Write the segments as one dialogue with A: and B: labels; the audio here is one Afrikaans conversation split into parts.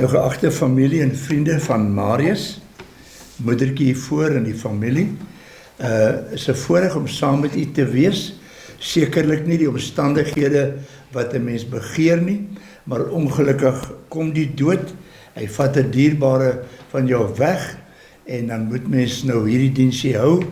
A: Nou geagte familie en vriende van Marius, moedertjie hiervoor en die familie, is 'n voorreg om saam met u te wees. Sekerlik nie die omstandighede wat 'n mens begeer nie, maar ongelukkig kom die dood. Hy vat 'n dierbare van jou weg en dan moet mens nou hierdie diensie hou.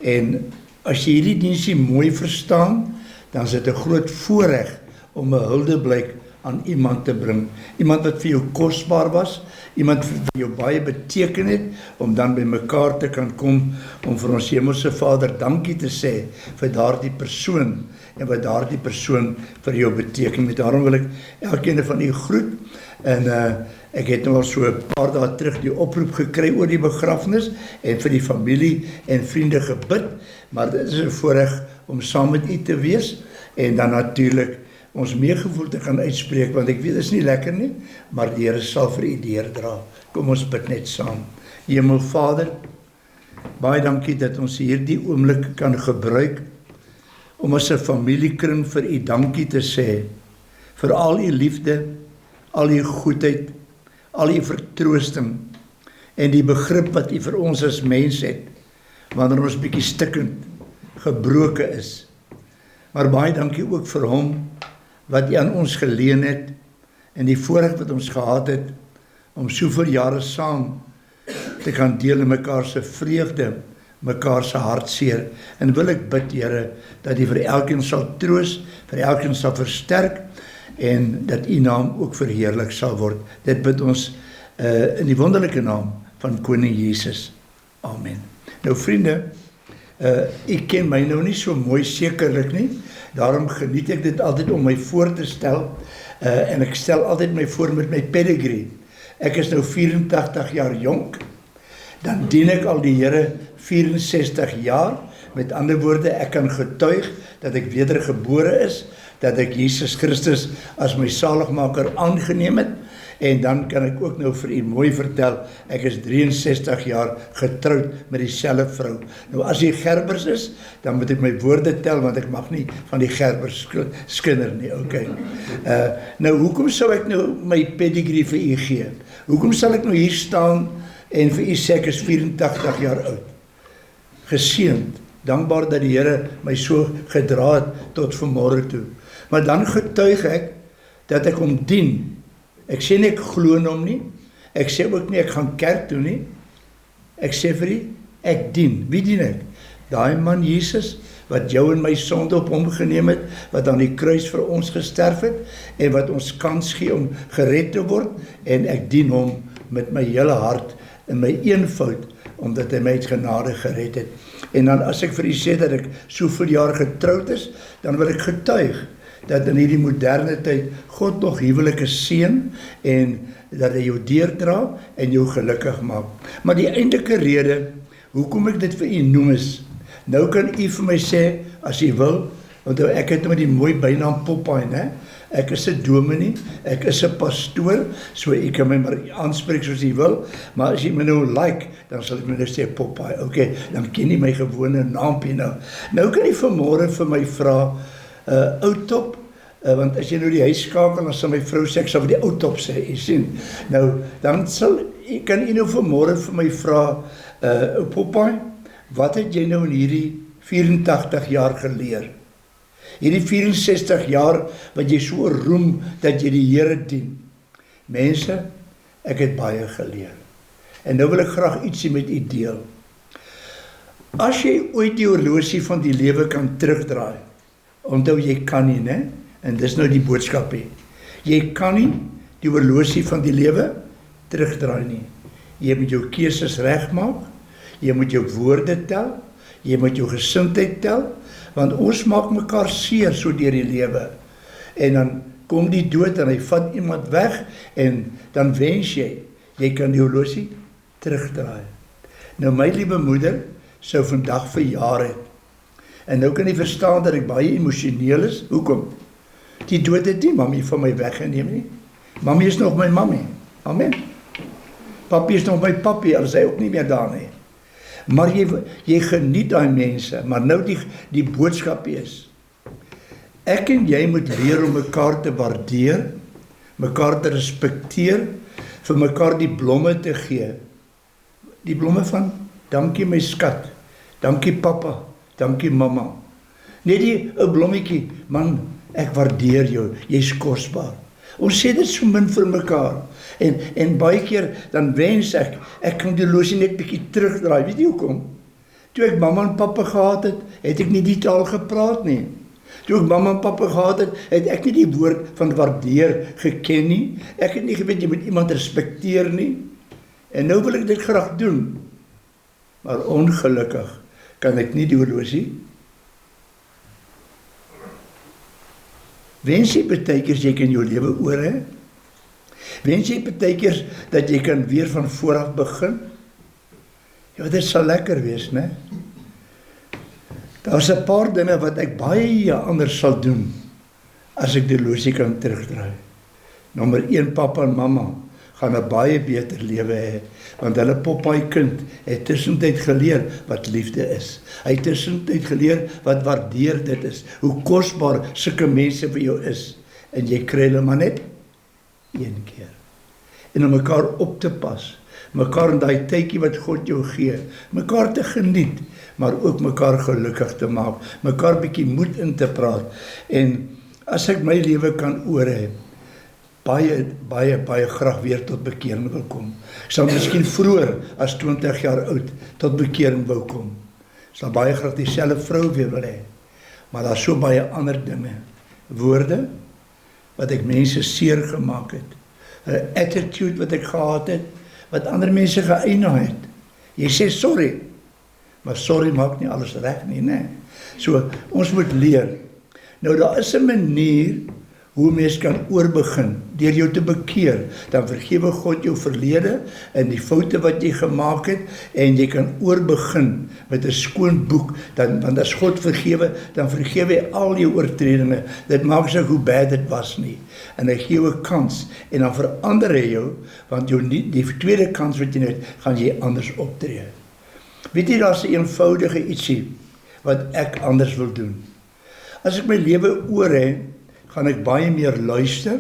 A: En as jy hierdie diensie mooi verstaan, dan is dit 'n groot voorreg om 'n huldeblyk aan iemand te bring. Iemand wat vir jou kosbaar was, iemand wat vir jou baie beteken het, om dan by mekaar te kan kom, om vir ons Hemelse Vader dankie te sê vir daardie persoon, en wat daardie persoon vir jou beteken het. Daarom wil ek elkeen van u groet, en ek het nou al so 'n paar dae terug die oproep gekry oor die begrafnis, en vir die familie en vriende gebid, maar dit is 'n voorreg om saam met u te wees, en dan natuurlik ons meegevoel te gaan uitspreek, want ek weet, dit is nie lekker nie, maar die Here sal vir u deurdra. Kom ons bid net saam. Hemelvader, baie dankie dat ons hierdie oomblik kan gebruik, om as 'n familiekring vir u dankie te sê, vir al u liefde, al u goedheid, al u vertroosting, en die begrip wat u vir ons as mens het, wanneer ons bietjie stikkend, gebroken is. Maar baie dankie ook vir hom, wat u aan ons geleen het, en die voorreg wat ons gehad het, om soveel jare saam te kan deel in mekaar se vreugde, mekaar se hartseer. En wil ek bid, Here, dat u vir elkeen sal troos, vir elkeen sal versterk, en dat u naam ook verheerlik sal word. Dit bid ons in die wonderlike naam van Koning Jesus. Amen. Nou vriende, ek ken my nou nie so mooi sekerlik nie, daarom geniet ek dit altyd om my voor te stel, en ek stel altyd my voor met my pedigree. Ek is nou 84 jaar jonk, dan dien ek al die Here 64 jaar, met ander woorde, ek kan getuig dat ek wedergebore is, dat ek Jesus Christus as my saligmaker aangeneem het, en dan kan ek ook nou vir u mooi vertel, ek is 63 jaar getroud met dieselfde vrou. Nou as die Gerbers is, dan moet ek my woorde tel, want ek mag nie van die Gerbers skinder nie, okay. Nou hoekom sou ek nou my pedigree vir u gee? Hoekom sal ek nou hier staan en vir u sê ek is 84 jaar oud? Geseend, dankbaar dat die Here my so gedra het tot vanmôre toe. Maar dan getuig ek dat ek hom dien. Ek sê nie ek glo in hom nie, ek sê ook nie ek gaan kerk toe nie, ek sê vir u, ek dien. Wie dien ek? Daai man Jesus, wat jou en my sonde op hom geneem het, wat aan die kruis vir ons gesterf het, en wat ons kans gee om gered te word, en ek dien hom met my hele hart, in my eenvoud, omdat hy my uit genade gered het. En dan as ek vir u sê dat ek soveel jaar getroud is, dan wil ek getuig, dat in hierdie moderne tyd God nog huwelike seën, en dat hy jou deurdra en jou gelukkig maak. Maar die eintlike rede, hoekom ek dit vir u noem is, nou kan u vir my sê, as u wil, want ek het met die mooi bynaam Popeye, né? Ek is 'n dominee, ek is 'n pastoor, so u kan my maar aanspreek soos u wil, maar as jy my nou like, dan sal ek my nou sê Popeye, okay, dan ken jy my gewone naampie nou. Nou kan u vanmôre vir my vra, Oudtop, want as jy nou die huis skakel, dan sal my vrou sê, ek sal vir die Oudtop sê, jy sien. Nou, dan kan jy nou vanmôre vir my vra, Popeye, wat het jy nou in hierdie 84 jaar geleer? Hierdie 64 jaar, wat jy so roem, dat jy die Here dien. Mense, ek het baie geleer. En nou wil ek graag ietsie met u deel. As jy ooit die horlosie van die lewe kan terugdraai, onthou jy kan nie, né? En dis nou die boodskap hier. Jy kan nie die horlosie van die lewe terugdraai nie. Jy moet jou keuses regmaak, jy moet jou woorde tel, jy moet jou gesindheid tel, want ons maak mekaar seer so deur die lewe. En dan kom die dood en hy vat iemand weg, en dan wens jy kan die horlosie terugdraai. Nou my liewe moeder sou vandag verjaar het. En nou kan jy verstaan dat ek baie emosioneel is. Hoekom? Die dood het nie mami van my weggeneem nie. Mami is nog my mami. Amen. Papi is nog my papi, al is hy ook nie meer daar nie. Maar jy geniet daai mense, maar nou die boodskap is, ek en jy moet leer om mekaar te waardeer, mekaar te respekteer, vir mekaar die blomme te gee. Die blomme van, dankie my skat, dankie papa, dankie mamma. Net die ou blommetjie, man, ek waardeer jou, jy's kosbaar. Ons sê dit so min vir mekaar. En baie keer, dan wens ek kan die horlosie net bietjie terugdraai. Weet jy hoekom? Toe ek mamma en papa gehad het ek nie die taal gepraat nie. Toe ek mamma en papa gehad het ek nie die woord van waardeer geken nie. Ek het nie geweet jy moet iemand respekteer nie. En nou wil ek dit graag doen. Maar ongelukkig kan ek nie die horlosie. Wens jy partykeers jy kan jou lewe oor hê? Wens jy partykeers dat jy kan weer van voor af begin? Ja, dit sal lekker wees, né? Daar's 'n paar dinge wat ek baie anders sal doen as ek die horlosie kan terugdraai. Nommer 1, papa en mamma gaan 'n baie beter lewe hê, want hulle Popeye kind het tussentyd geleer wat liefde is. Hy het tussentyd geleer wat waardeer dit is, hoe kosbaar sulke mense vir jou is, en jy kry hulle maar net een keer. En om mekaar op te pas, mekaar in daai tydjie wat God jou gee, mekaar te geniet, maar ook mekaar gelukkig te maak, mekaar bietjie moed in te praat. En as ek my lewe kan oor hê, baie graag weer tot bekering wil kom. Ek sal miskien vroeër as 20 jaar oud tot bekering wou kom. Ek sal baie graag dieselfde vrou weer wil hê. Maar daar is so baie ander dinge, woorde wat ek mense seer gemaak het, 'n attitude wat ek gehad het, wat ander mense geëienaar het. Jy sê sorry, maar sorry maak nie alles reg nie, né? So, ons moet leer. Nou, daar is 'n manier hoe mens kan oorbegin, deur jou te bekeer, dan vergewe God jou verlede en die foute wat jy gemaak het, en jy kan oorbegin met 'n skoon boek, want as God vergewe, dan vergewe hy al jou oortredinge, dit maak nie hoe bad dit was nie, en hy gee jou 'n kans, en dan verander hy jou, want die tweede kans wat jy het, gaan jy anders optree. Weet jy, daar's 'n eenvoudige ietsie, wat ek anders wil doen. As ek my lewe oor hê, gaan ek baie meer luister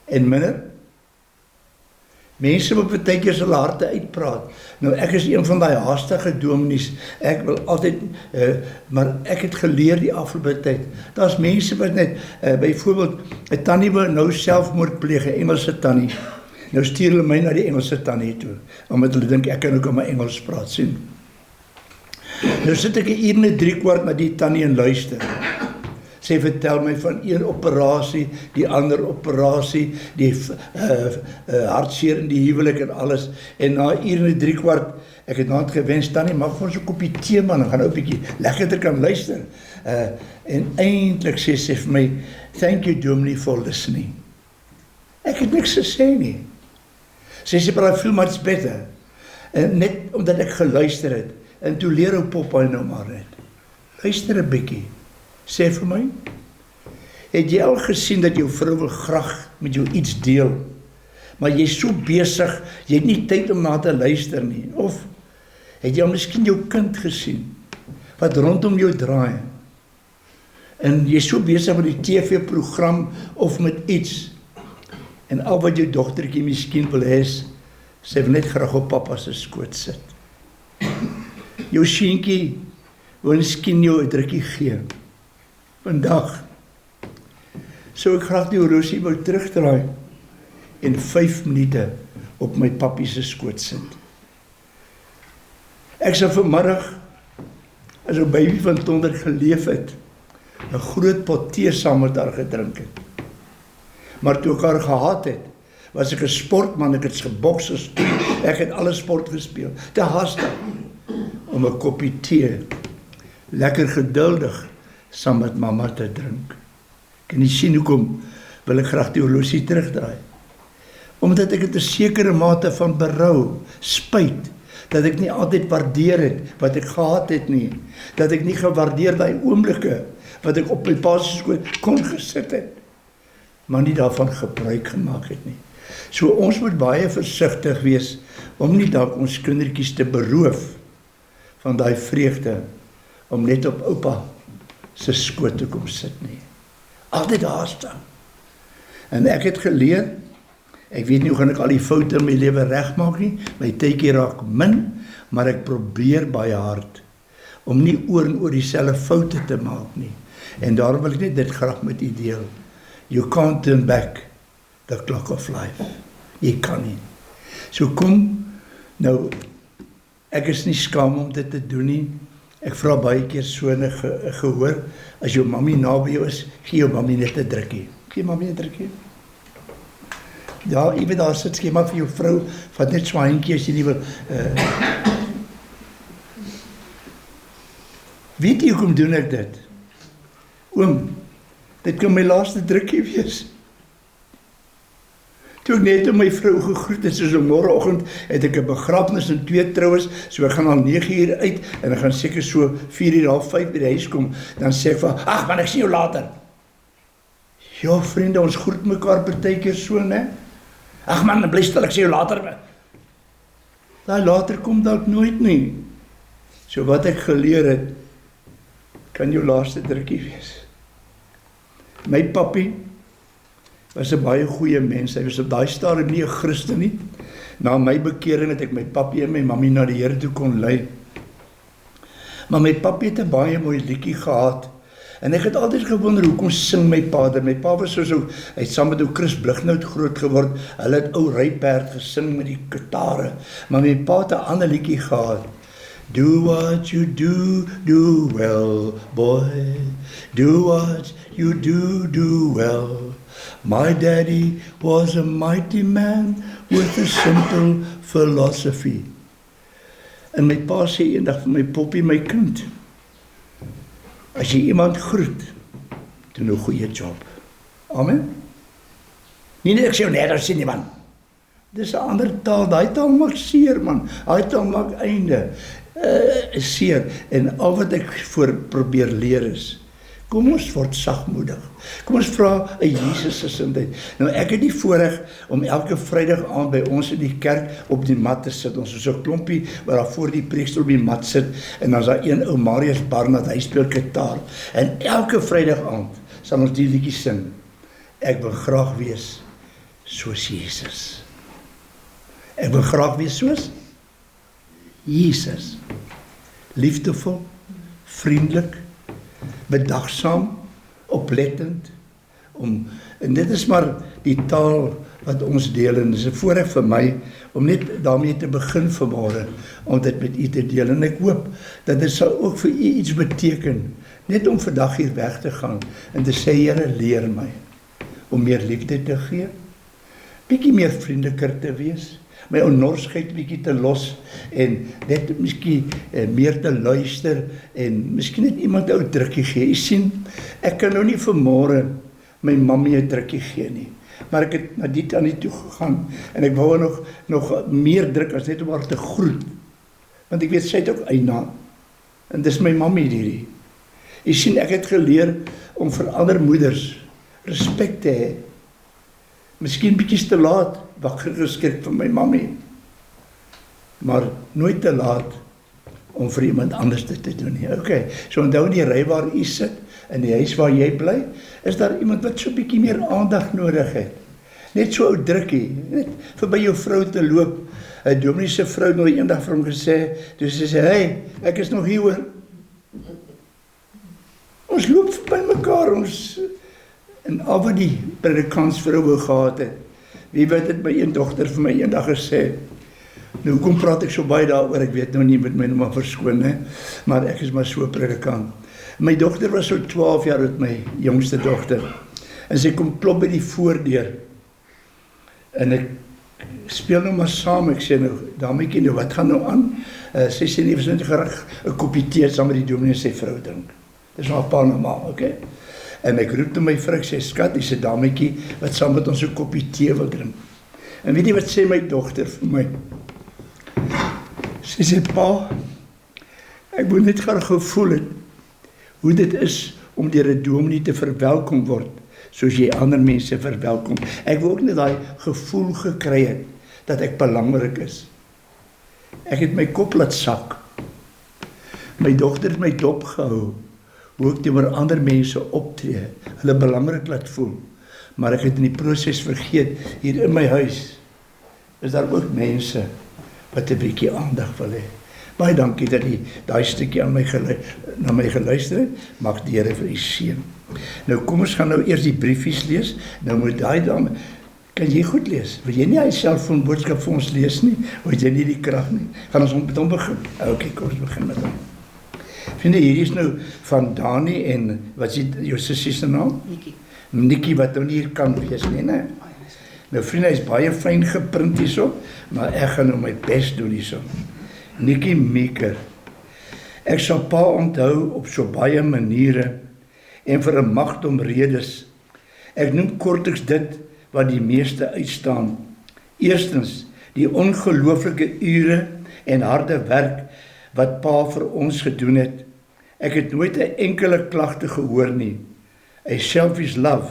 A: en minder. Mense moet partykeer hulle harte uitpraat. Nou, ek is een van daai haastige dominees. Ek wil altyd, maar ek het geleer die afgelope tyd. Daar's mense wat net, byvoorbeeld, 'n tannie wil nou selfmoord pleeg, 'n Engelse tannie. Nou stuur hulle my na die Engelse tannie toe, omdat hulle dink ek kan ook in my Engels praat, sien. Nou sit ek 1 uur en 3/4 na die tannie en luister. Sy vertel my van een operasie, die ander operasie, die hartseer in die huwelik en alles. En na 1 uur en 3/4, ek het nou gewens, tannie, mag vir ons 'n koppie tee man, en gaan nou 'n bietjie lekkerder kan luister. En eintlik sê sy vir my, thank you Dominee for listening. Ek het niks gesê nie. Sy sê, but I feel much better. En net omdat ek geluister het, en toe leer ou Popeye nou maar net. Luister 'n bietjie. Sê vir my, het jy al gesien dat jou vrou wil graag met jou iets deel, maar jy is so besig, jy het nie tyd om na te luister nie? Of het jy al miskien jou kind gesien, wat rondom jou draai, en jy is so besig met die TV-program, of met iets, en al wat jou dogtertjie miskien wil hê, sy wil net graag op papa se skoot sit. Jou seentjie wil miskien jou 'n drukkie gee. Vandag sou ek graag die horlosie wou terugdraai en 5 minute op my pappie se skoot sit. Ek sou vanmiddag, as 'n baby van tonder geleef het, 'n groot pot tee saam met haar gedrink het. Maar toe ek haar gehad het, was ek 'n sportman, ek het geboks, ek het alle sport gespeel, te haastig om 'n koppie tee, lekker geduldig, saam met mamma te drink. Kan jy sien hoekom wil ek graag die horlosie terugdraai? Omdat ek het 'n sekere mate van berou, spyt, dat ek nie altyd waardeer het wat ek gehad het nie, dat ek nie gewaardeer daai oomblikke wat ek op my pa se skoot kon gesit het, maar nie daarvan gebruik gemaak het nie. So ons moet baie versigtig wees om nie dalk ons kindertjies te beroof van daai vreugde om net op oupa se skoot te kom sit nie. Altyd haastig. En ek het geleer, Ek weet nie hoe gaan ek al die foute in my lewe regmaak nie, my tydjie raak min, maar ek probeer baie hard om nie oor en oor dieselfde foute te maak nie. En daarom wil ek net dit graag met u deel. You can't turn back the clock of life. Jy kan nie. So kom, nou, ek is nie skaam om dit te doen nie. Ek vra baie keer so in 'n gehoor, as jou mammie naby jou is, gee jou mammie net 'n drukkie. Gee mammie 'n drukkie. Ja, jy weet daar sit skema vir jou vrou, vat net so 'n handjie as jy nie wil. Weet jy hoekom doen ek dit? Oom, dit kan my laaste drukkie wees. Toe ek net my vrou gegroet het, soos môreoggend het ek 'n begrafnis en 2 troues, so ek gaan al 9 uur uit en ek gaan seker so 4 uur, half 5 by die huis kom, dan sê ek van, ag man, ek sien jou later. Ja, vriende, ons groet mekaar partykeer so, né? Ag man, bly stil, ek sien jou later. Daai later kom dalk nooit nie. So wat ek geleer het, kan jou laaste drukkie wees. My pappie was 'n baie goeie mens. Hy was op daai stadium nie 'n Christen nie. Na my bekering het ek my pappie en my mammie na die Here toe kon lei. Maar my pappie het 'n baie mooi liedjie gehad. En ek het altyd gewonder hoekom sing my pa. My pa was so hy het saam met ou Chris Blignout groot geword. Hulle het ou Ryperd gesing met die gitare. Maar my pa het 'n ander liedjie gehad. Do what you do well, boy. Do what you do well. My daddy was a mighty man with a simple philosophy. En my pa sê eendag vir my poppie, my kind, as jy iemand groet, doen 'n goeie job. Amen. Nie net ek sê net as sien man. Dis 'n ander taal, daai taal maak seer man. Daai taal maak einde. Seer. En al wat ek voor probeer leer is, kom ons word sagmoedig. Kom ons vra 'n Jesus-gesindheid. Nou ek het die voorreg om elke Vrydag aand by ons in die kerk op die mat te sit. Ons is so 'n klompie waar daar voor die preekstoel op die mat sit en dan is daar een ou Marius Barnard, hy speel gitaar. En elke Vrydag aand sal ons die liedjie sing. Ek wil graag wees soos Jesus. Ek wil graag wees soos Jesus. Liefdevol, vriendelik, bedagsaam, oplettend, en dit is maar die taal wat ons deel, en dit is 'n voorreg vir my, om net daarmee te begin vanmôre, om dit met u te deel, en ek hoop, dat dit sal ook vir u iets beteken, net om vandag hier weg te gaan, en te sê, Here, leer my, om meer liefde te gee, bietjie meer vriendeliker te wees, my onnorsheid bietjie te los, en net miskien meer te luister, en miskien net iemand 'n drukkie gee. Jy sien, ek kan nou nie vanmôre my mammie 'n drukkie gee nie, maar ek het na die aan die toe gegaan, en ek wou nog meer druk as net om haar te groet, want ek weet sy het ook eina, en dis my mammie hierdie. Jy sien, ek het geleer om vir ander moeders respek te hê. Miskien bietjie te laat, wakker geskrik vir my mammie, maar nooit te laat om vir iemand anders dit te doen nie. Okay, so onthou in die ry waar u sit, in die huis waar jy bly, is daar iemand wat so bietjie meer aandag nodig het. Net so 'n drukkie, net verby jou vrou te loop. 'n Dominee se vrou nou eendag vir hom gesê, toe sy sê, hey, ek is nog hier hoor. Ons loop verby mekaar, en al wat die predikantsvroue gehad het, wie weet het my een dogter vir my eendag gesê, nou hoekom praat ek so baie daaroor, ek weet nou nie, met my nou maar verskoon, hè? Maar ek is maar so predikant. My dogter was so 12 jaar met my jongste dogter, en sy kom klop by die voordeur, en ek speel nou maar saam, ek sê nou, dametjie, nou wat gaan nou aan? Sy sê nie, ons net graag 'n koppie tee saam met die dominee en sy vrou drink. Dis maar 'n paar normaal, okay? En ek roep toe my vrou, ek sê, skat, dis 'n dametjie wat saam met ons 'n koppie tee wil drink. En weet jy wat sê my dogter vir my? Sy sê, pa, ek moet net graag gevoel het, hoe dit is om deur 'n dominee te verwelkom word, soos jy ander mense verwelkom. Ek wil ook net daai gevoel gekry het, dat ek belangrik is. Ek het my kop laat sak. My dogter het my dop gehou, hoe ek teenoor ander mense optree, hulle belangrik laat voel. maar ek het in die proses vergeet, hier in my huis, is daar ook mense, wat 'n bietjie aandag wil hê. Baie dankie dat jy daai stukkie na my geluister het, mag die Here vir u seën. Nou kom ons gaan nou eers die briefies lees, nou moet daai dame, kan jy goed lees? Wil jy nie hy selfoonboodskap vir ons lees nie? Of het jy nie die krag nie? Gaan ons met hom begin? Okay, kom ons begin met hom. Vriende, hier is nou van Dani en, wat is jou sussie se naam? Nikkie, wat nou nie hier kan wees nie, né? Nou vriende, hy is baie fyn geprint hierso, maar ek gaan nou my best doen hierso. Nikkie Meeker. Ek sal pa onthou op so baie maniere en vir 'n magdom redes. Ek noem kortliks dit wat die meeste uitstaan. Eerstens, die ongelooflike ure en harde werk wat pa vir ons gedoen het. Ek het nooit 'n enkele klagte gehoor nie. A selfish love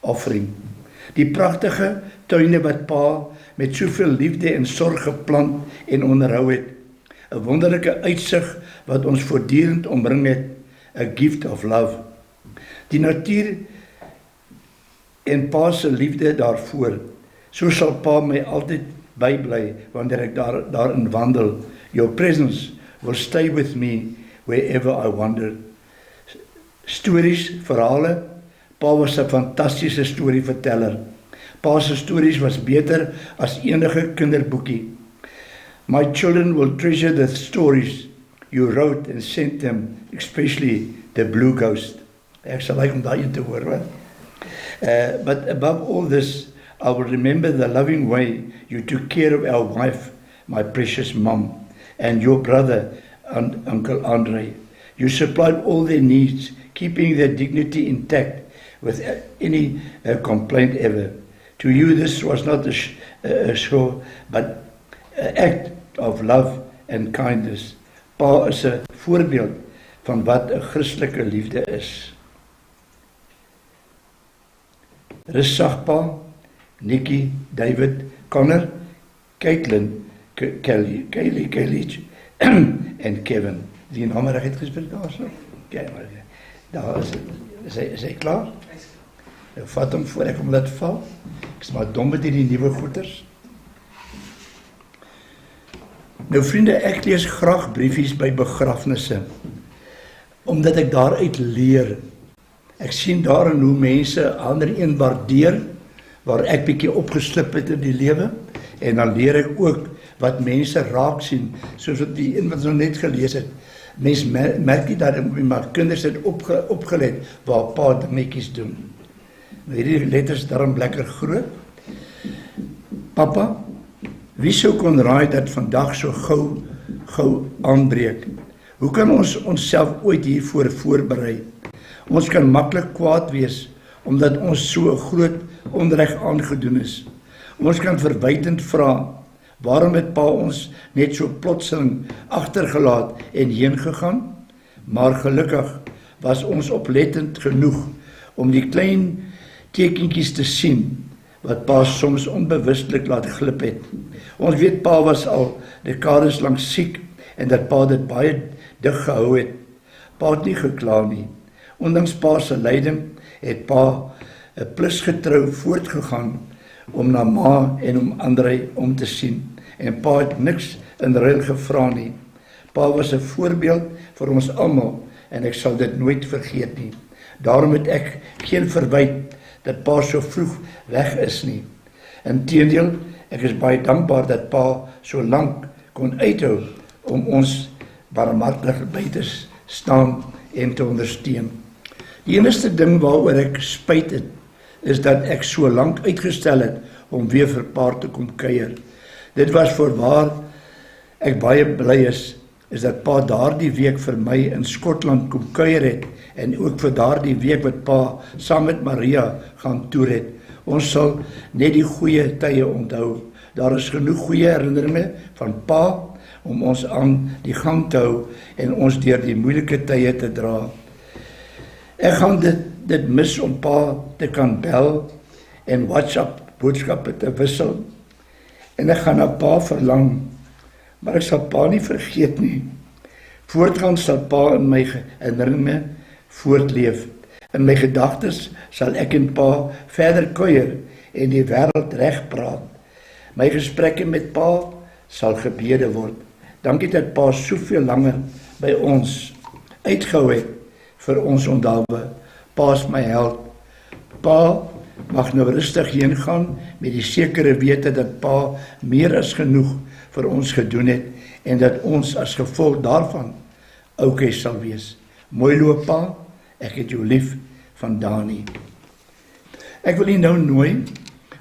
A: offering. Die pragtige tuine wat pa met soveel liefde en sorg geplant en onderhou het. 'n wonderlike uitsig wat ons voortdurend omring het. A gift of love. Die natuur en pa se liefde daarvoor. So sal pa my altyd bybly wanneer ek daarin wandel. Your presence will stay with me wherever I wander. Stories, verhale. Pa was 'n fantastiese storieverteller. Pa se stories was beter as enige kinderboekie. My children will treasure the stories you wrote and sent them, especially the Blue Ghost. Ek sal like om daai te hoor, wat? But above all this, I will remember the loving way you took care of our wife, my precious mom, and your brother, Uncle Andre. You supplied all their needs, keeping their dignity intact without any complaint ever. To you, this was not a show, but an act of love and kindness. Pa is 'n voorbeeld van wat 'n Christelike liefde is. Rustig pa, Nikki, David, Connor, Caitlin, Kelly en Kevin. Die name reg het gespreek daarso. Kyk maar. Daar is hy klaar? Nou vat hom voor ek hom laat val. Ek is maar dom met hierdie nuwe goeters. Nou vriende, ek lees graag briefies by begrafnisse, omdat ek daaruit leer. Ek sien daarin hoe mense ander een waardeer, waar ek bietjie opgeslip het in die lewe, en dan leer ek ook wat mense raak sien, soos wat die een wat ons nou net gelees het. Mens merk nie dat my kinders het opgelet waar pa dingetjies doen. Nou hierdie letters daarom lekker groot. Papa, wie sou kon raai dat vandag so gou aanbreek? Hoe kan ons onsself ooit hiervoor voorberei? Ons kan maklik kwaad wees, omdat ons so 'n groot onreg aangedoen is. Ons kan verwytend vra, waarom het pa ons net so plotseling agtergelaat en heen gegaan? Maar gelukkig was ons oplettend genoeg om die klein tekentjies te sien, wat pa soms onbewustelik laat glip het. Ons weet pa was al dekades lank siek, en dat pa dit baie dig gehou het. Pa het nie gekla nie. Ondanks pa se lyding het pa 'n plusgetrou voortgegaan om na ma en om Andre om te sien, en pa het niks in ruil gevra nie. Pa was 'n voorbeeld vir ons almal, en ek sal dit nooit vergeet nie. Daarom het ek geen verwyt dat pa so vroeg weg is nie. Inteendeel, ek is baie dankbaar dat pa so lank kon uithou om ons barmhartig by te staan en te ondersteun. Die enigste ding waaroor ek spyt het, is dat ek so lank uitgestel het om weer vir pa te kom kuier. Dit was voorwaar ek baie bly is dat pa daardie week vir my in Skotland kom kuier het, en ook vir daardie week wat pa saam met Maria gaan toer het. Ons sal net die goeie tye onthou. Daar is genoeg goeie herinneringe van pa om ons aan die gang te hou en ons deur die moeilike tye te dra. Ek gaan dit mis om pa te kan bel en WhatsApp boodskappe te wissel. En ek gaan na pa verlang, maar ek sal pa nie vergeet nie. Voortgaan sal pa in my herinneringe voortleef. In my gedagtes sal ek en pa verder kuier en die wêreld regpraat. My gesprekke met pa sal gebede word. Dankie dat pa soveel langer by ons uitgehou het vir ons onthouwe. Pa is my held. Pa mag nou rustig heen gaan met die sekere wete dat pa meer as genoeg vir ons gedoen het en dat ons as gevolg daarvan okay sal wees. Mooi loop pa, ek het jou lief, van Dani. Ek wil u nou nooi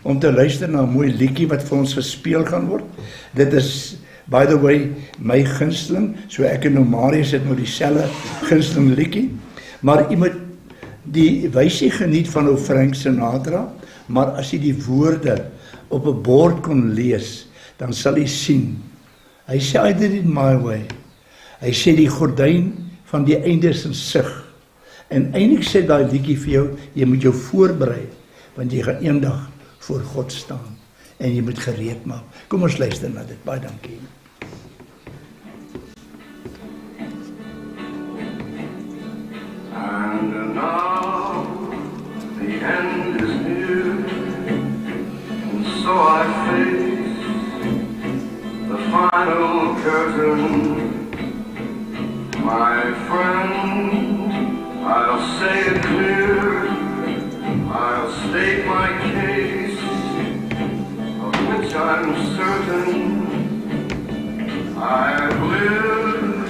A: om te luister na 'n mooi liedjie wat vir ons gespeel gaan word. Dit is, by the way, my gunsteling, so ek en Marius het nou dieselfde gunsteling liedjie, maar u moet die wysie geniet van ou Frank Sinatra, maar as jy die woorde op 'n bord kon lees, dan sal jy sien, hy sê, I did it my way. Hy sê die gordyn van die einde is in sig. En eintlik sê daai liedjie vir jou, jy moet jou voorberei, want jy gaan eendag voor God staan, en jy moet gereed maak. Kom ons luister na dit, baie dankie.
B: And now the end is near, and so I face the final curtain. My friend, I'll say it clear, I'll state my case, of which I'm certain. I've lived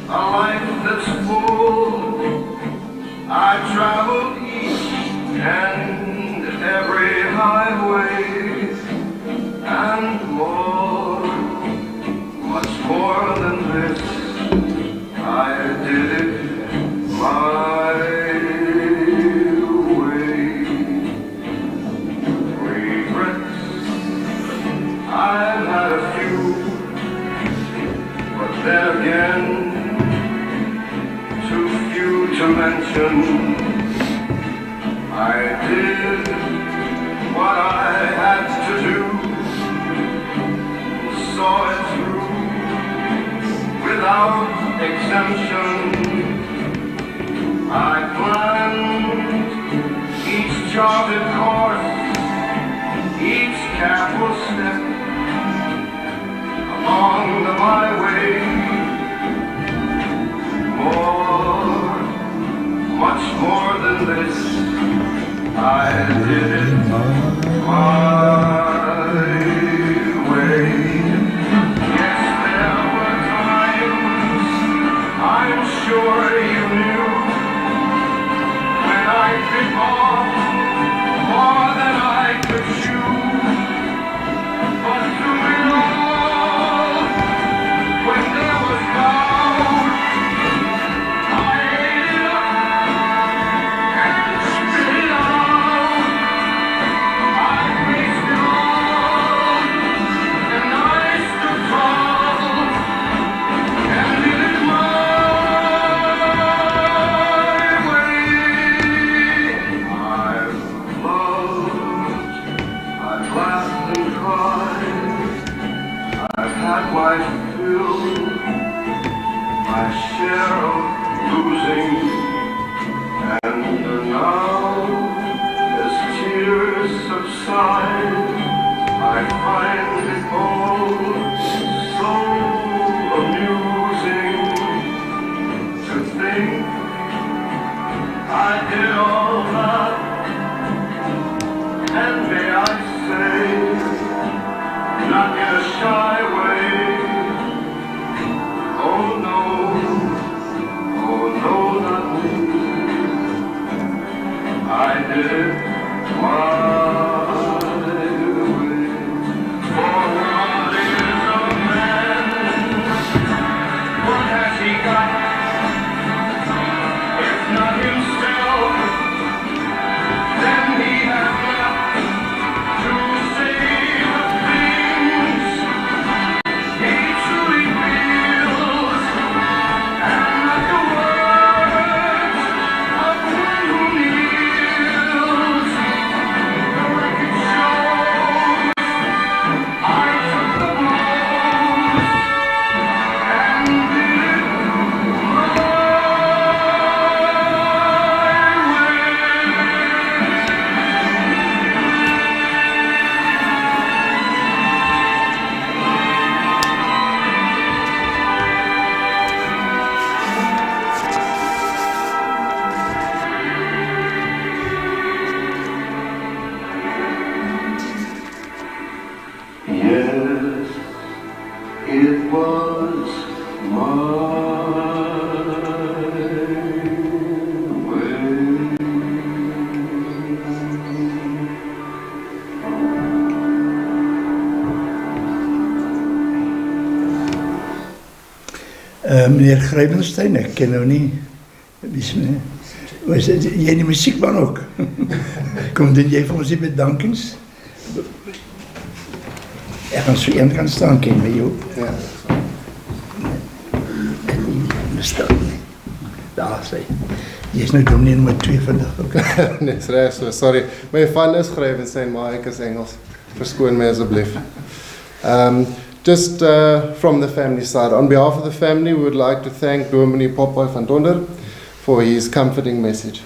B: a life that's full. I've traveled each and every highway, and more, much more than this. I did it my way. Regrets, I've had a few, but then again, too few to mention. I did what I had to do, saw it through without exemption. I planned each charted course, each careful step along the byway. More, much more than this, I did it my way. Yes, there were times, I'm sure you knew, when I bit off more than I could chew. But through it all, when there was doubt, I ate it up and spit it out. I faced it all, and I stood tall, and did it my way. I've loved, I've laughed and cried, I've had my fill, my share of losing, and now, as tears subside, I find it all so amusing to think I did all that, and may I say, not in a shy way. Oh no, not me. I did it my way. For what is a man? What has he got? If not himself, then he has left to say the things
A: Meneer Gryvenstein, ek ken nou nie. Wie is meneer? Was jy die musiekman ook? Kom doen jy vir ons die bedankings? Ek gaan so een kan staan, ken my jou.
C: Ja.
A: Daar sê. Jy is nou dominee nummer 2 vandag.
C: Nee, is reg so, sorry. My van is Gryvenstein, maar ek is Engels. Verskoon my asseblief. Just from the family side, on behalf of the family, we would like to thank Dominee Popeye van Donder for his comforting message.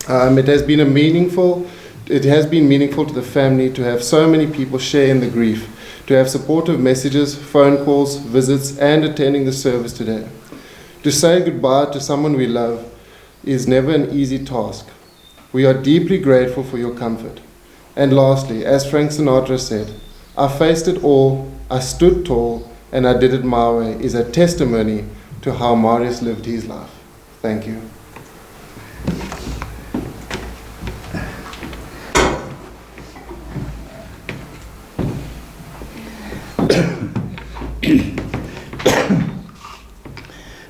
C: It has been meaningful to the family to have so many people share in the grief, to have supportive messages, phone calls, visits, and attending the service today. To say goodbye to someone we love is never an easy task. We are deeply grateful for your comfort. And lastly, as Frank Sinatra said, I faced it all, I stood tall, and I did it my way is a testimony to how Marius lived his life. Thank you.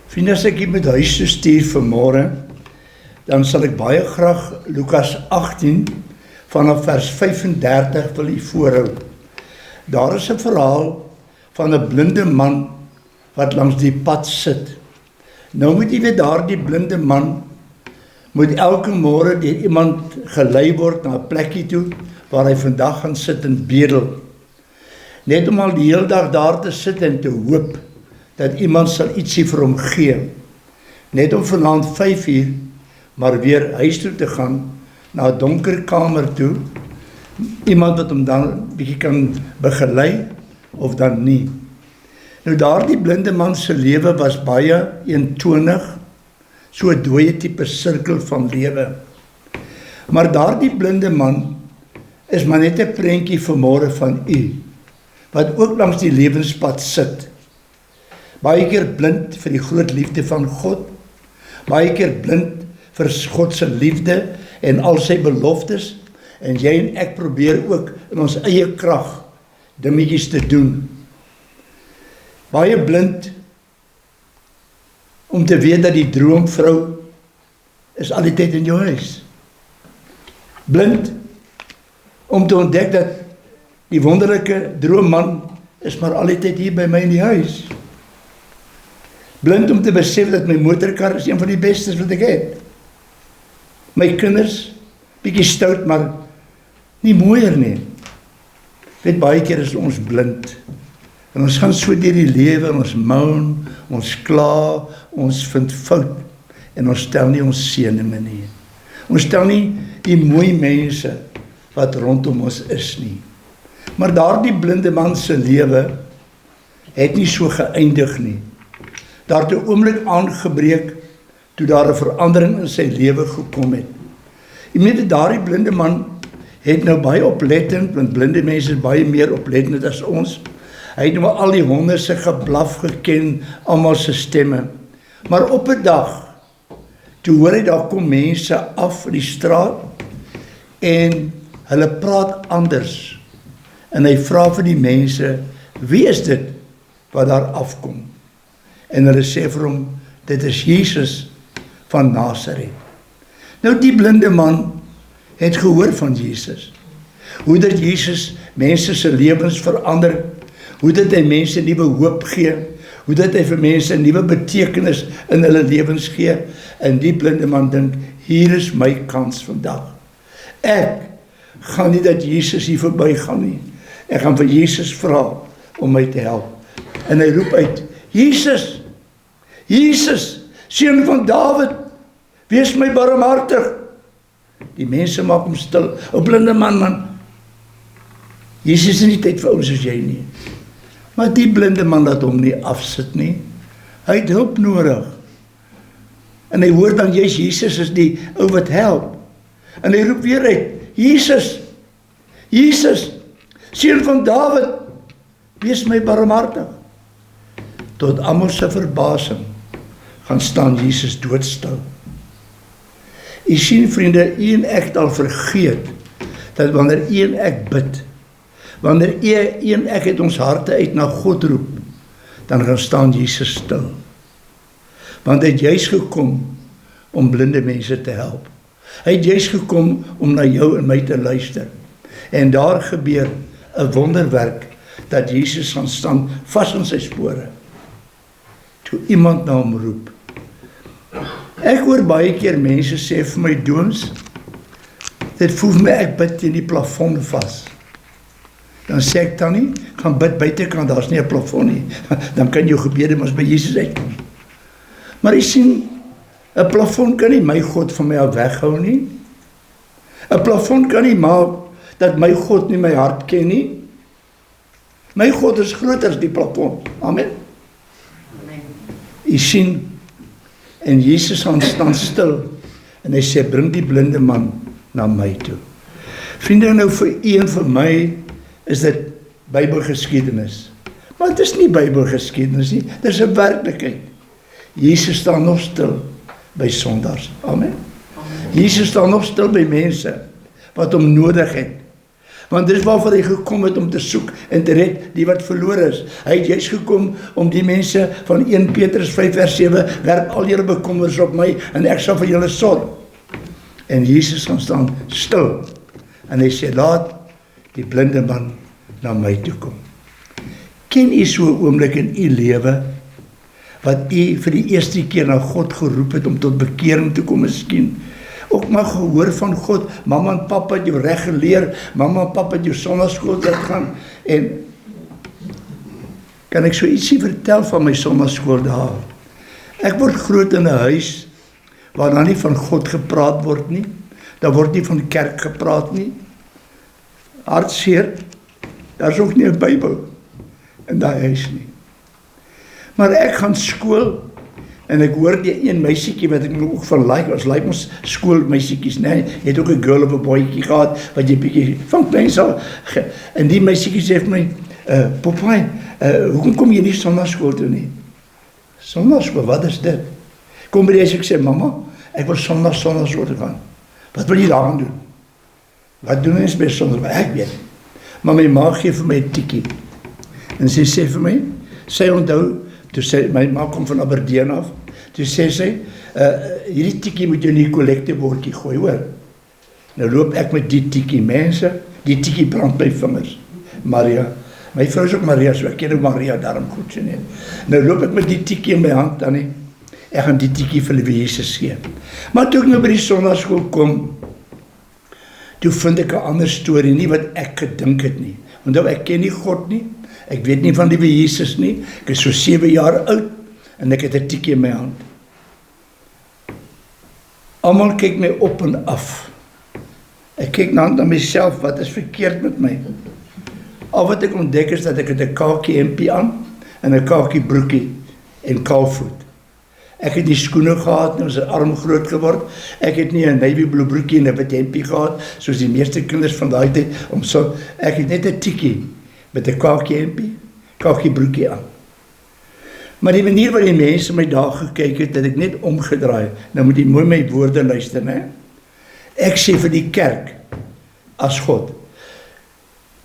A: Vriende, as ek hier met huis toe stuur vanmôre, dan sal ek baie graag Lukas 18 vanaf vers 35 wil u voorhou. Daar is 'n verhaal van 'n blinde man wat langs die pad sit. Nou moet jy weet, daardie blinde man moet elke môre deur iemand gelei word na 'n plekkie toe waar hy vandag gaan sit en bedel. Net om al die hele dag daar te sit en te hoop dat iemand sal ietsie vir hom gee. Net om vanaand 5:00 maar weer huis toe te gaan, na 'n donker kamer toe, iemand wat hom dan 'n bietjie kan begelei of dan nie. Nou daardie blinde man se lewe was baie eentonig, so 'n dooie tipe sirkel van lewe. Maar daardie blinde man is maar net 'n prentjie vanmôre van u, wat ook langs die lewenspad sit. Baie keer blind vir die groot liefde van God, baie keer blind vir God se liefde en al sy beloftes, en jy en ek probeer ook in ons eie krag dingetjies te doen. Baie blind om te weet dat die droomvrou is al die tyd in jou huis. Blind om te ontdek dat die wonderlike droomman is maar al die tyd hier by my in die huis. Blind om te besef dat my motorkar is een van die bestes wat ek het. My kinders, bietjie stout, maar nie mooier nie. Weet, baie keer is ons blind. En ons gaan so deur die lewe, ons moan, ons kla, ons vind fout. En ons stel nie ons seëninge nie. Ons stel nie die mooi mense wat rondom ons is nie. Maar daardie blinde man se lewe het nie so geëindig nie. Daar het 'n oomblik aangebreek toe daar 'n verandering in sy lewe gekom het. Jy weet, daardie blinde man het nou baie oplettend, want blinde mense is baie meer oplettend as ons. Hy het nou al die honde se geblaf geken, almal se stemme. Maar op 'n dag, toe hoor hy daar kom mense af in die straat en hulle praat anders. En hy vra vir die mense, wie is dit wat daar afkom? En hulle sê vir hom, dit is Jesus van Nasaret. Nou die blinde man het gehoor van Jesus. Hoe dat Jesus mense se lewens verander, hoe dat hy mense nuwe hoop gee, hoe dat hy vir mense 'n nuwe betekenis in hulle lewens gee. En die blinde man dink, hier is my kans vandag. Ek gaan nie dat Jesus hier verby gaan nie. Ek gaan vir Jesus vra om my te help. En hy roep uit, Jesus, Jesus, seun van Dawid, wees my barmhartig. Die mense maak hom stil. O blinde man. Jesus is nie tyd vir ouens soos jy nie. Maar die blinde man laat hom nie afsit nie. Hy het hulp nodig. En hy hoor dan jy's Jesus is die ou wat help. En hy roep weer uit, Jesus, Jesus, seun van Dawid, wees my barmhartig. Tot almal se verbasing gaan staan Jesus doodstil. U sien vriende, u en ek het al vergeet dat wanneer u en ek bid, wanneer u en ek het ons harte uit na God roep, dan gaan staan Jesus stil. Want hy het juist gekom om blinde mense te help. Hy het juist gekom om na jou en my te luister. En daar gebeur 'n wonderwerk, dat Jesus gaan staan vas in sy spore, toe iemand na hom roep. Ek hoor baie keer mense sê vir my, Dooms, dit voel vir my ek bid teen die plafon vas. Dan sê ek dan nie, gaan bid buitekant, daar's nie 'n plafon nie. Dan kan jou gebede mos by Jesus uitkom. Maar jy sien, 'n plafon kan nie my God van my af weghou nie. 'n Plafon kan nie maak dat my God nie my hart ken nie. My God is groter as die plafon. Amen. Jy sien, en Jesus gaan staan stil, en hy sê, bring die blinde man na my toe. Vriende, nou vir u en vir my, is dit Bybelgeskiedenis. Maar het is nie Bybelgeskiedenis nie, dit is 'n werklikheid. Jesus staan nog stil by sondaars. Amen. Jesus staan nog stil by mense wat hom nodig het. Want dit is waarvoor hy gekom het, om te soek en te red die wat verlore is. Hy het juist gekom om die mense van 1 Petrus 5 vers 7, werp al julle bekommers op my en ek sal vir julle sorg. En Jesus gaan staan stil en hy sê, laat die blinde man na my toe kom. Ken u so 'n oomblik in u lewe wat u vir die eerste keer na God geroep het om tot bekering te kom, miskien ook maar gehoor van God, mamma en papa het jou reg geleer, mamma en papa het jou sonnaarskool laat gaan, en kan ek so ietsie vertel van my sonnaarskool daar? Ek word groot in 'n huis waar daar nie van God gepraat word nie, daar word nie van kerk gepraat nie, hartseer, daar is ook nie 'n Bybel in daai huis nie. Maar ek gaan skool, en ek hoor die een meisiekie wat ek ook van like, ons like ons skoolmeisiekies, nee, jy het ook 'n girl of 'n boytjie gehad, wat jy bietjie van kleins al, en die meisiekie sê vir my, Popeye, hoekom kom jy nie sonnaarskool toe nie? Sonnaarskool, wat is dit? Kom by die, ek sê, mamma, ek wil sonnaarskool toe gaan. Wat wil jy daaraan doen? Wat doen ons by sonnaarskool? Ek weet. Maar my ma gee vir my 'n tikkie. En sy sê vir my, sy onthou, toe sê, my ma kom van Aberdeen af, toe sê sy, hierdie tikkie moet jy in die kollektebordjie gooi, hoor. Nou loop ek met die tikkie, mense, die tikkie brand my vingers. Maria, my vrou is ook Maria, so ek ken ook Maria daarom goed, so nie. Nou loop ek met die tikkie in my hand, dan nie, ek gaan die tikkie vir Liewe Jesus gee. Maar toe ek nou by die sonnaarskool kom, toe vind ek 'n ander storie, nie wat ek gedink het nie. Onthou, ek ken nie God nie, ek weet nie van Liewe Jesus nie, ek is so 7 jaar oud, en ek het 'n tikkie in my hand. Almal kyk my op en af. Ek kyk na myself, wat is verkeerd met my? Al wat ek ontdek is, dat ek het 'n kakie hempie aan, en 'n kakie broekie, en kaalvoet. Ek het nie skoene gehad, ons het arm groot geword, ek het nie 'n navy blue broekie en 'n wit hempie gehad, soos die meeste kinders van daai tyd, ek het net 'n tikkie, met 'n kakie hempie, kakie broekie aan. Maar die manier waar die mense my daar gekyk het, ek net omgedraai, nou moet jy mooi my woorde luister, né? Ek sê vir die kerk, as God,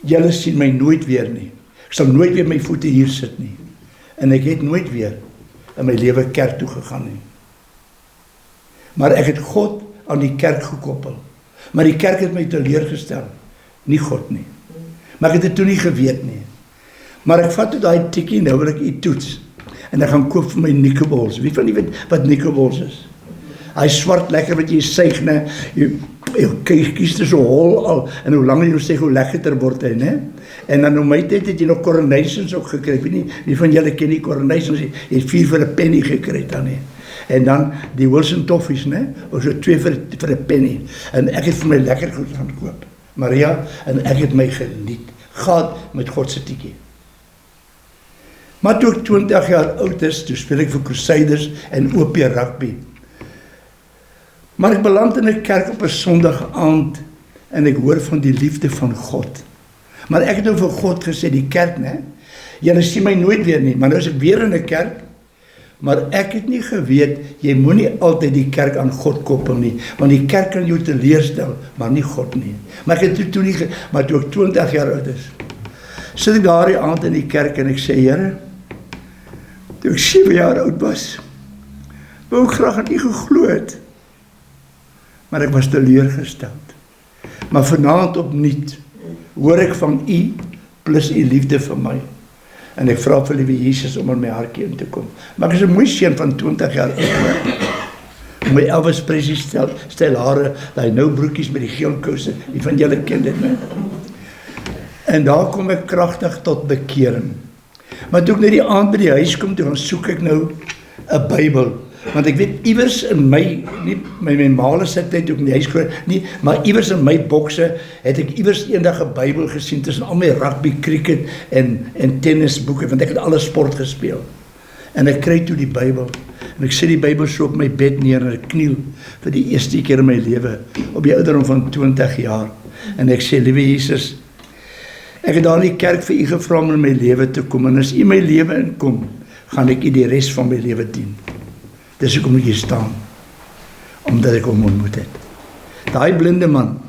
A: julle sien my nooit weer nie, ek sal nooit weer my voete hier sit nie, en ek het nooit weer in my lewe kerk toe gegaan nie. Maar ek het God aan die kerk gekoppel, maar die kerk het my teleurgestel, nie God nie. Maar ek het dit toe nie geweet nie. Maar ek vat toe daai tikkie, nou wil ek iets toets, en ek gaan koop vir my Nikkebolls. Wie van die weet wat Nikkebolls is? Hy swart lekker wat jy suig, né? Jy kies er so hol al, en hoe langer jy sê, hoe lekkerder word hy, né? En dan op my tyd het jy nog Coronations ook gekry, weet nie, wie van julle ken die Coronations, jy het 4 vir 'n penny gekry dan, hè? En dan die Wilson Toffees, né? Of so 2 vir 'n penny, en ek het vir my lekker goed gaan koop, Maria, en ek het my geniet, gehad met God se tikkie. Maar toe ek 20 jaar oud is, toe speel ek vir Crusaders en OP Rugby. Maar ek beland in 'n kerk op 'n Sondag aand, en ek hoor van die liefde van God. Maar ek het nou vir God gesê, die kerk, né? Julle sien my nooit weer nie, maar nou is ek weer in 'n kerk, maar ek het nie geweet, jy moenie altyd die kerk aan God koppel nie, want die kerk kan jou teleurstel, maar nie God nie. Maar ek het toe nie, maar toe ek 20 jaar oud is, sit ek daar die aand in die kerk, en ek sê, Here, toe ek 7 jaar oud was, wou graag aan U geglo het. Maar ek was teleurgesteld. Maar vanaand opnuut hoor ek van U plus U liefde vir my. En ek vra vir liewe Jesus om in my hartjie in te kom. Maar ek is 'n mooi seun van 20 jaar oud. My Elvis Presley styl hare, daai nou broekies met die geel kouse, die van julle ken dit, né? En daar kom ek kragtig tot bekering. Maar toe ek net die aand by die huis kom, toe gaan soek ek nou 'n Bybel. Want ek weet iewers in my, nie my maale se tyd toe ek in die huis groot, nie, maar iewers in my bokse het ek iewers eendag 'n Bybel gesien tussen al my rugby, cricket en tennisboeke, want ek het alle sport gespeel. En ek kry toe die Bybel. En ek sit die Bybel so op my bed neer en ek kniel vir die eerste keer in my lewe op die ouderdom van 20 jaar. En ek sê, liewe Jesus, ek het daar in die kerk vir U gevra om in my lewe te kom. En as U in my lewe inkom, gaan ek U die res van my lewe dien. Dis hoekom ek hier staan. Omdat ek hom ontmoet het. Daai blinde man,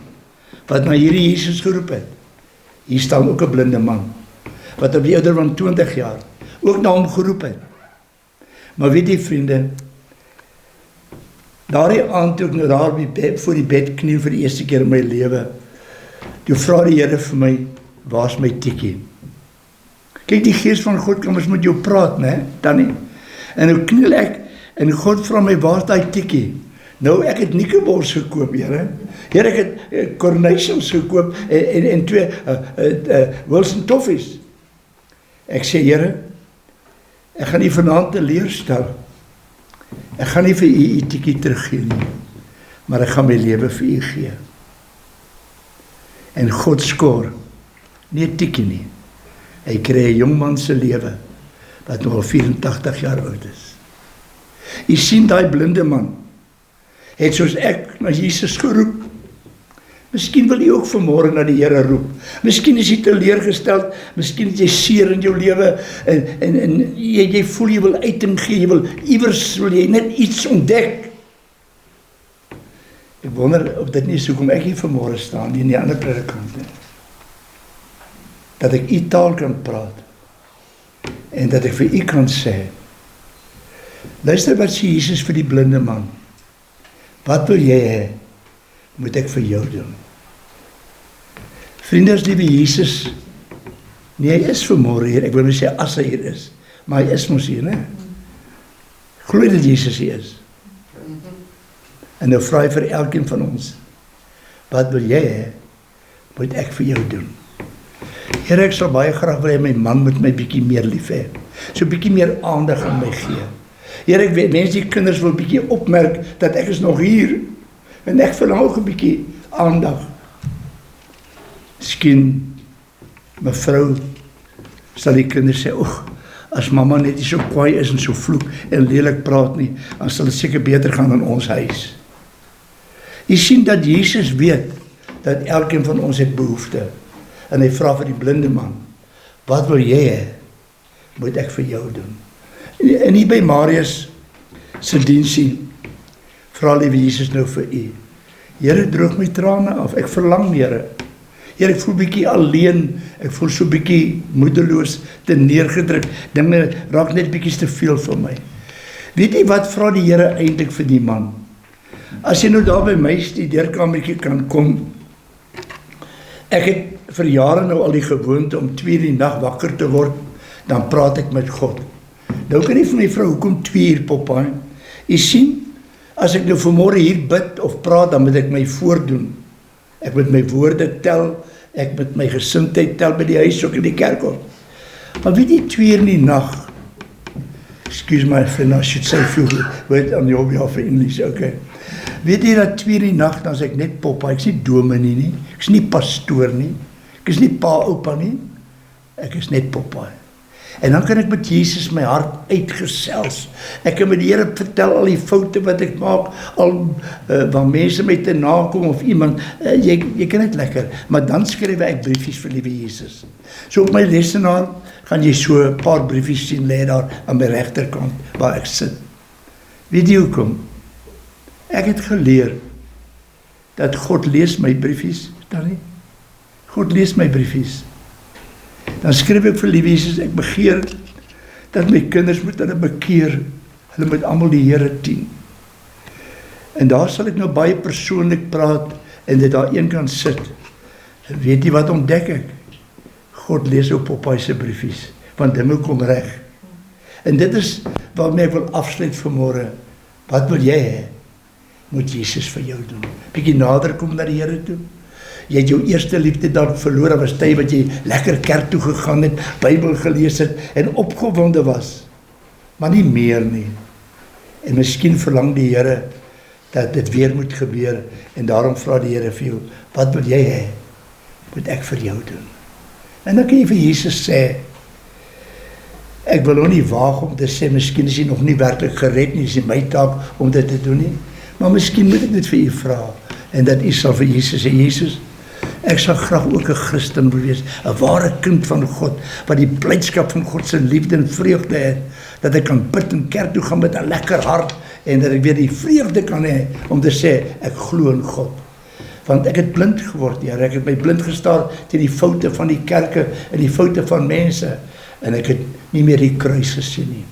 A: wat na hierdie Jesus geroep het, hier staan ook 'n blinde man, wat op die ouderdom van 20 jaar ook na hom geroep het. Maar weet jy vriende, daardie aand toe ek nou daar voor die bed kniel vir die eerste keer in my lewe, toe vra die Here vir my, waar's my tikkie? Kyk, die Gees van God kan ons met jou praat, né? Tannie. En nou kniel ek, en God vra my, waar's daai tikkie? Nou, ek het Nikkeborgs gekoop, Here. Here, ek het Cornations gekoop, en 2 Wilson Toffees. Ek sê, Here, ek gaan nie vanaand teleurstel. Ek gaan nie vir U tikkie teruggee nie, maar ek gaan my lewe vir U gee. En God skoor, nie 'n tikkie nie. Hy kry 'n jongman se lewe, wat nou al 84 jaar oud is. U sien daai blinde man, het soos ek na Jesus geroep. Miskien wil jy ook vanmôre na die Here roep. Miskien is jy teleurgesteld, miskien het jy seer in jou lewe en jy voel jy wil uiting gee, jy wil iewers wil jy net iets ontdek. Ek wonder of dit nie is hoekom ek hier vanmôre staan, nie in die ander predikant nie. Dat ek U taal kan praat en dat ek vir U kan sê, luister wat sê Jesus vir die blinde man. Wat wil jy hê, moet ek vir jou doen? Vriende, as liewe Jesus, nee, hy is vanmôre hier, ek wil nie sê as hy hier is, maar hy is mos hier, né? Glo dat Jesus hier is. En nou vra hy vir elkeen van ons, wat wil jy hê, moet ek vir jou doen? Here, ek sal baie graag wil hê my man moet my bietjie meer lief hê, so bietjie meer aandag aan my gee. Here, ek weet, mense die kinders wil bietjie opmerk, dat ek is nog hier, en ek verlang ook 'n bietjie aandag. Miskien, mevrou, sal die kinders sê, as mamma net nie so kwaai is en so vloek en lelik praat nie, dan sal dit seker beter gaan in ons huis. Jy sien dat Jesus weet, dat elkeen van ons het behoefte, en hy vra vir die blinde man, wat wil jy hê, moet ek vir jou doen? En hier by Marius se diensie, vra liewe Jesus nou vir U, Here, droog my trane af, ek verlang, Here. Here, ek voel bietjie alleen, ek voel so bietjie moedeloos, te neergedruk, dinge raak net bietjie te veel vir my. Weet jy wat vra die Here eintlik vir die man? As jy nou daar by my studeerkamertjie kan kom, ek het vir jare nou al die gewoonte om 2 uur die nag wakker te word, dan praat ek met God. Nou kan jy vir my vrou, hoekom 2 uur, Poppa? Jy sien, as ek nou vanmôre hier bid of praat, dan moet ek my voordoen. Ek moet my woorde tel, ek moet my gesindheid tel by die huis, ook in die kerk op. Maar weet jy, 2 uur in die nag, excuse my friend, I should say few words on your behalf in English, okay. Weet jy dat 2 uur in die nag, dan is ek net Poppa, ek is nie dominee nie, ek is nie pastoor nie, ek is nie pa, oupa nie, ek is net Poppa. En dan kan ek met Jesus my hart uitgesels. Ek kan met die Here vertel al die foute wat ek maak, al waar mense my te nakom of iemand, jy kan dit lekker, maar dan skryf ek briefies vir liewe Jesus. So op my lesenaar gaan jy so 'n paar briefies sien lê daar aan my regterkant waar ek sit. Weet jy hoekom? Ek het geleer dat God lees my briefies, dan nie? God lees my briefies. Dan skryf ek vir liewe Jesus, ek begeer dat my kinders moet hulle bekeer. Hulle moet almal die Here dien. En daar sal ek nou baie persoonlik praat en dit daar een kan sit. En weet jy wat ontdek ek? God lees op Popeye se briefies, want dinge kom reg. En dit is waarmee ek wil afsluit vanmôre. Wat wil jy hê? Moet Jesus vir jou doen. Bietjie nader kom na die Here toe. Jy het jou eerste liefde dalk verloor, daar was tyd wat jy lekker kerk toe gegaan het, Bybel gelees het en opgewonde was. Maar nie meer nie. En miskien verlang die Here dat dit weer moet gebeur en daarom vra die Here vir jou, wat wil jy hê? Moet ek vir jou doen? En dan kan jy vir Jesus sê, ek wil nog nie waag om te sê, miskien is jy nog nie werklik gered nie, is nie my taak om dit te doen nie, maar miskien moet ek dit vir u vra, en dat u sal vir Jesus sê, Jesus, ek sal graag ook 'n Christen wil wees, 'n ware kind van God, wat die blydskap van God se liefde en vreugde het, dat ek kan bid en kerk toe gaan met 'n lekker hart, en dat ek weer die vreugde kan hê, om te sê, ek glo in God. Want ek het blind geword, Here, ek het my blind gestaar teen die foute van die kerke, en die foute van mense, en ek het nie meer die kruis gesien nie.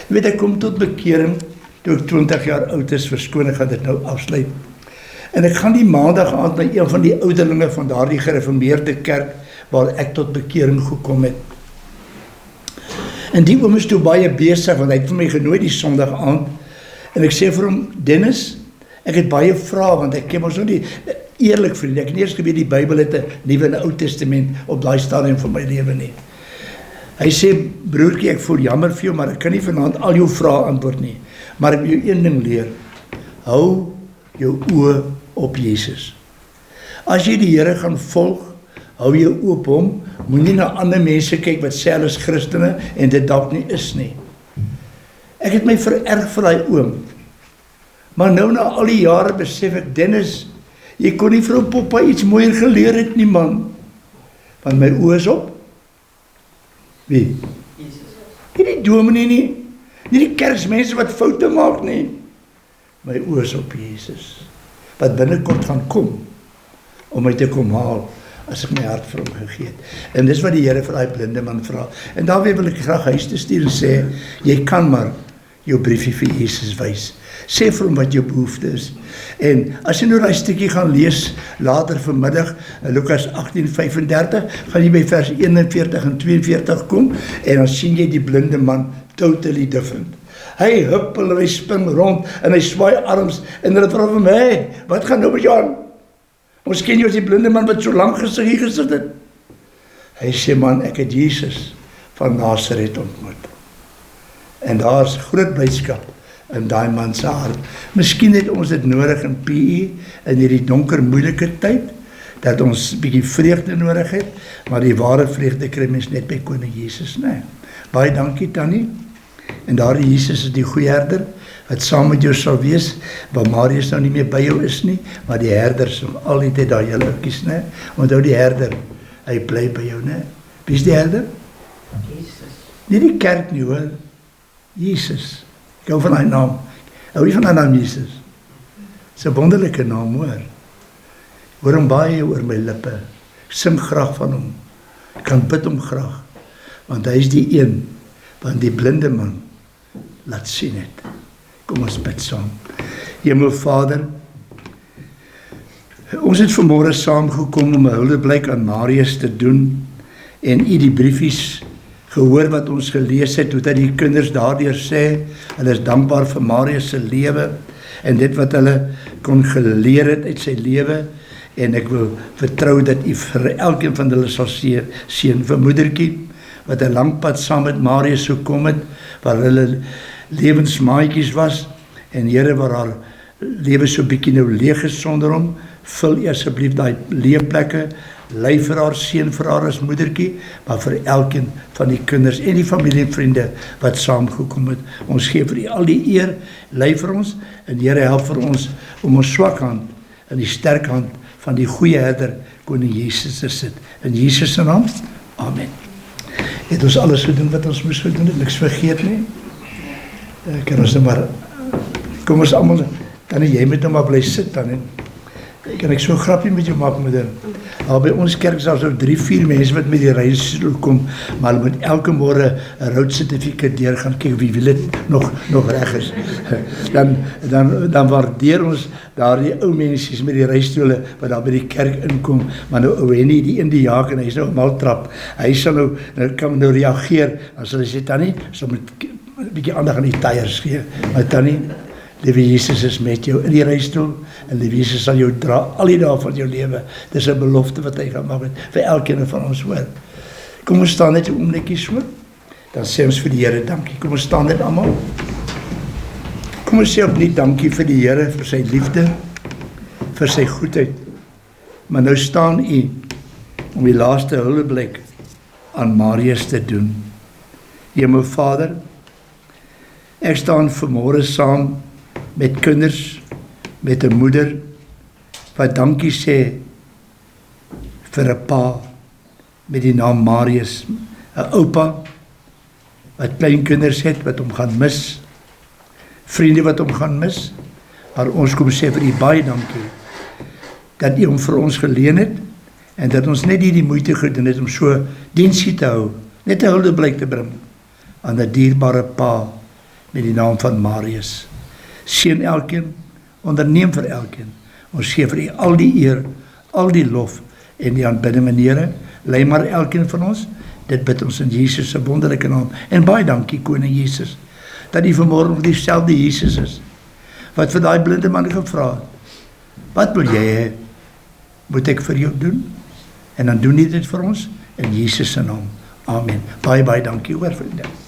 A: Jy weet, ek kom tot bekering, toe ek 20 jaar oud is, verskoon, ek gaan dit nou afsluit. En ek gaan die maandag aand na een van die ouderlinge van daardie gereformeerde kerk, waar ek tot bekering gekom het. En die oom is toe baie besig, want hy het vir my genooi die Sondag aand, en ek sê vir hom, Dennis, ek het baie vrae, want ek ken ons nou nie, eerlik vriend, ek het nie eers geweet die Bybel het 'n Nuwe en 'n Ou Testament op daai stadium van my lewe nie. Hy sê, broertjie, ek voel jammer vir jou, maar ek kan nie vanaand al jou vrae antwoord nie. Maar ek wil jou een ding leer. Hou jou oë op Jesus. As jy die Here gaan volg, hou jou oë op hom, moenie na ander mense kyk wat sê hulle is Christene en dit dalk nie is nie. Ek het my vererg vir daai oom. Maar nou na al die jare besef ek, Dennis, jy kon nie vir Poppa iets mooier geleer het nie, man. Want my oë is op. Wie? Nie die dominee nie, nie die kerksmense wat foute maak nie. My oë is op Jesus, wat binnekort gaan kom, om my te kom haal, as ek my hart vir hom gegee het. En dis wat die Here vir daai blinde man vra. En daarmee wil ek graag huis te stuur en sê, jy kan maar jou briefie vir Jesus wys. Sê vir hom wat jou behoefte is. En as jy nou daai stukkie gaan lees, later vanmiddag, Lukas 18:35, gaan jy by vers 41 en 42 kom, en dan sien jy die blinde man totally different. Hy huppel en hy spring rond, en hy swaai arms, en hulle vra hom, hey, wat gaan nou met jou aan? Ons ken jy as die blinde man wat so lank hier gesit het. Hy sê, man, ek het Jesus van Nazareth ontmoet. En daar is groot blydskap in daai man se hart. Miskien het ons dit nodig in PE, in hierdie donker, moeilike tyd, dat ons 'n bietjie vreugde nodig het, maar die ware vreugde kry mens net by Koning Jesus, né? Baie dankie, Tannie. En daardie Jesus is die goeie herder, wat saam met jou sal wees, waar Marius nou nie meer by jou is nie, maar die herder is nog al die tyd daar julle oukies, né? Onthou die herder, hy bly by jou, né? Wie is die herder? Jesus. Nie die kerk nie, hoor. Jesus. Ek hou van die naam. Hou jy van die naam Jesus? Dis 'n wonderlike naam, hoor. Hoor hom baie oor my lippe. Ek sing graag van hom. Ek kan bid hom graag. Want hy is die een wat die blinde man laat sien het. Kom ons bid saam. Hemelvader, ons het vanmôre saamgekom om 'n huldeblyk aan Marius te doen en u die briefies gehoor wat ons gelees het, hoe dat die kinders daardeur sê, hulle is dankbaar vir Marius se lewe en dit wat hulle kon geleer het uit sy lewe, en ek wil vertrou dat u vir elkeen van hulle sal seën, vir moedertjie, wat 'n lang pad saam met Marius gekom het, waar hulle lewensmaatjies was, en Here, waar haar lewe so bietjie nou leeg is sonder hom, vul u asseblief daai leefplekke, lei vir haar, seën vir haar as moedertjie, maar vir elkeen van die kinders en die familie en vriende wat saamgekom het. Ons gee vir u al die eer, lei vir ons, en Here, help vir ons om ons swak hand in die sterk hand van die goeie herder, Koning Jesus te sit. In Jesus se naam, amen. Het ons alles gedoen wat ons moes gedoen het, niks vergeet nie. Kan ons nou maar, kom ons almal, Tannie, jy moet nou maar bly sit, Tannie. Kan ek so 'n grapie met jou maak, moeder? Al by ons kerk is daar so 3-4 mense wat met die reisstoel kom, maar hulle moet elke môre 'n roadsertifikaat deur gaan kyk wie wil dit nog reg is. Dan waardeer ons daardie ou mensies met die reisstoele wat daar by die kerk inkom, maar nou ou Henny, die een die jaak en hy is nou 'n maltrap. Hy sal nou kan nou reageer, as hulle sê tannie, so moet 'n bietjie aandag aan die tyres gee. Maar tannie, Liewe Jesus is met jou in die reisstoel en Liewe Jesus sal jou dra al die dae van jou lewe. Dis 'n belofte wat hy gemaak het vir elkeen van ons, hoor. Kom ons staan net 'n oombliekie so. Dan sê ons vir die Here dankie. Kom ons staan net almal. Kom ons sê opnuut dankie vir die Here, vir sy liefde, vir sy goedheid. Maar nou staan u om die laaste hulpblik aan Marius te doen. Hemelvader, ek staan vanmôre saam met kinders, met 'n moeder, wat dankie sê vir 'n pa met die naam Marius, 'n oupa wat kleinkinders het wat hom gaan mis, vriende wat hom gaan mis, maar ons kom sê vir u baie dankie dat u hom vir ons geleen het en dat ons net die moeite gedoen het om so diensie te hou, net 'n huldeblyk te bring aan 'n dierbare pa met die naam van Marius. Seën elkeen, onderneem vir elkeen. Ons gee vir u al die eer, al die lof en die aanbidding, Here. Lei maar elkeen van ons. Dit bid ons in Jesus se wonderlike naam. En baie dankie, Koning Jesus, dat u vanmôre nog dieselfde Jesus is wat vir daai blinde man gevra het, wat wil jy hê moet ek vir jou doen? En dan doen hy dit vir ons in Jesus se naam. Amen. Baie dankie, hoor vriende.